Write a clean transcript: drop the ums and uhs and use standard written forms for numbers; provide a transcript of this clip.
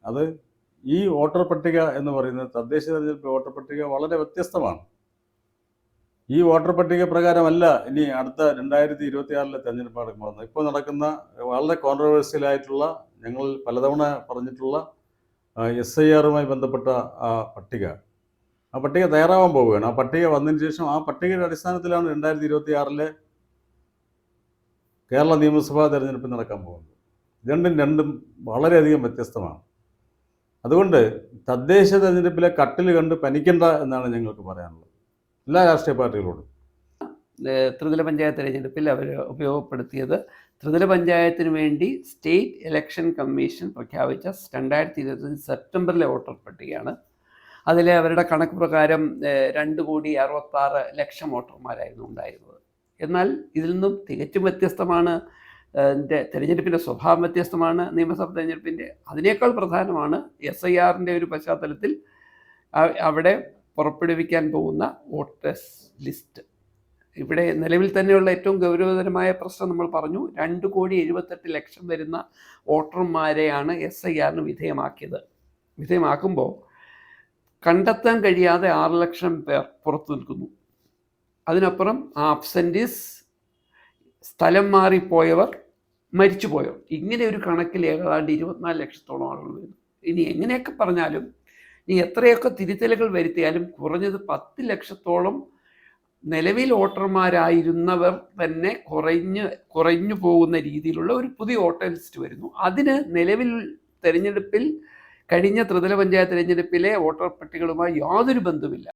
അത് ഈ വോട്ടർ പട്ടിക എന്ന് പറയുന്നത് തദ്ദേശ തെരഞ്ഞെടുപ്പ് വോട്ടർ പട്ടിക വളരെ വ്യത്യസ്തമാണ്. ഈ വോട്ടർ പട്ടിക പ്രകാരമല്ല ഇനി അടുത്ത 2026 തെരഞ്ഞെടുപ്പ് നടക്കുന്നത്. ഇപ്പോൾ നടക്കുന്ന വളരെ കോൺട്രവേഴ്സ്യലായിട്ടുള്ള, ഞങ്ങൾ പലതവണ പറഞ്ഞിട്ടുള്ള SIRമായി ബന്ധപ്പെട്ട ആ പട്ടിക തയ്യാറാവാൻ പോവുകയാണ്. ആ പട്ടിക വന്നതിന് ശേഷം ആ പട്ടികയുടെ അടിസ്ഥാനത്തിലാണ് 2026 കേരള നിയമസഭാ തെരഞ്ഞെടുപ്പ് നടക്കാൻ പോകുന്നത്. രണ്ടും വളരെയധികം വ്യത്യസ്തമാണ്. അതുകൊണ്ട് തദ്ദേശ തെരഞ്ഞെടുപ്പിലെ കട്ടിൽ കണ്ട് പനിക്കണ്ട എന്നാണ് ഞങ്ങൾക്ക് പറയാനുള്ളത് എല്ലാ രാഷ്ട്രീയ പാർട്ടികളോടും. ത്രിതല പഞ്ചായത്ത് തെരഞ്ഞെടുപ്പിൽ അവർ ഉപയോഗപ്പെടുത്തിയത് ത്രിതല പഞ്ചായത്തിന് വേണ്ടി സ്റ്റേറ്റ് ഇലക്ഷൻ കമ്മീഷൻ പ്രഖ്യാപിച്ച 2025 സെപ്റ്റംബറിലെ വോട്ടർ പട്ടികയാണ്. അതിൽ അവരുടെ കണക്ക് പ്രകാരം 2,66,00,000 വോട്ടർമാരായിരുന്നു ഉണ്ടായിരുന്നത്. എന്നാൽ ഇതിൽ നിന്നും തികച്ചും വ്യത്യസ്തമാണ് തെരഞ്ഞെടുപ്പിൻ്റെ സ്വഭാവം വ്യത്യസ്തമാണ് നിയമസഭാ തെരഞ്ഞെടുപ്പിൻ്റെ. അതിനേക്കാൾ പ്രധാനമാണ് SIRൻ്റെ ഒരു പശ്ചാത്തലത്തിൽ അവിടെ പുറപ്പെടുവിക്കാൻ പോകുന്ന വോട്ടേഴ്സ് ലിസ്റ്റ്. ഇവിടെ നിലവിൽ തന്നെയുള്ള ഏറ്റവും ഗൗരവതരമായ പ്രശ്നം നമ്മൾ പറഞ്ഞു. 2,78,00,000 വരുന്ന വോട്ടർമാരെയാണ് SIRന് വിധേയമാക്കുമ്പോൾ കണ്ടെത്താൻ കഴിയാതെ 6 ലക്ഷം പേർ പുറത്തു നിൽക്കുന്നു. അതിനപ്പുറം ആബ്സെൻറ്റീസ്, സ്ഥലം മാറിപ്പോയവർ, മരിച്ചുപോയവർ, ഇങ്ങനെ ഒരു കണക്കിൽ ഏതാണ്ട് 24 ലക്ഷത്തോളം ആളുകൾ വരുന്നു. ഇനി എങ്ങനെയൊക്കെ പറഞ്ഞാലും ഇനി എത്രയൊക്കെ തിരുത്തലുകൾ വരുത്തിയാലും കുറഞ്ഞത് 10 ലക്ഷത്തോളം നിലവിൽ വോട്ടർമാരായിരുന്നവർ തന്നെ കുറഞ്ഞു പോകുന്ന രീതിയിലുള്ള ഒരു പുതിയ വോട്ടർ ലിസ്റ്റ് വരുന്നു. അതിന് നിലവിൽ തെരഞ്ഞെടുപ്പിൽ കഴിഞ്ഞ ത്രിതല പഞ്ചായത്ത് തെരഞ്ഞെടുപ്പിലെ വോട്ടർ പട്ടികകളുമായി യാതൊരു ബന്ധവുമില്ല.